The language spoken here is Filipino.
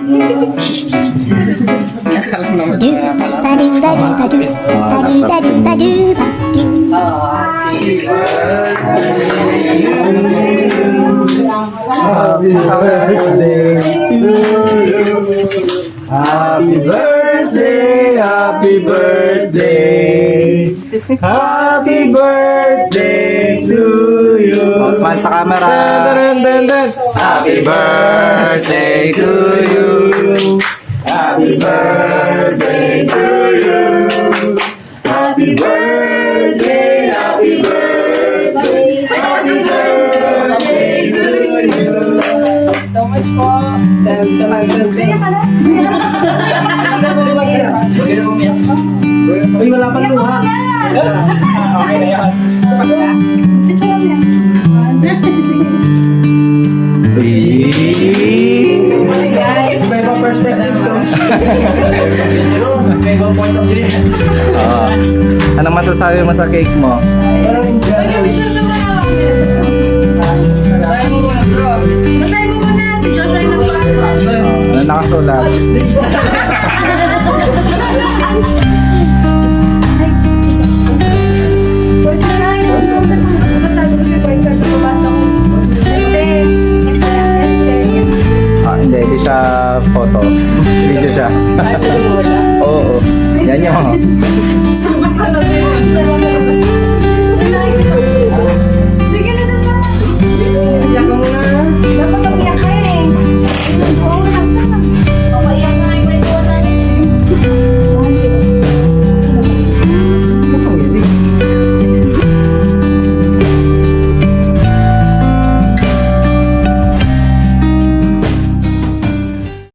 Happy birthday, happy birthday, happy birthday to you. Smile sa camera. Happy birthday to you. Happy birthday to you. Happy birthday, happy birthday, happy birthday to you. So much po. Uy, wala pang luha. Okay na yan. Iba-iba perspective to. Iba-iba point of view. Oo. Anong masasabi mo sa cake mo? Pero enjoy. Basahin mo muna, bro. Basahin mo muna si Joshua yung nagpapalala. Ano nakasulat? Wait na nga yun. Masabi ko si Boy kasi babasa ko. Hindi siya photo. Video siya. Oo. Yan yung. Sama sa natin.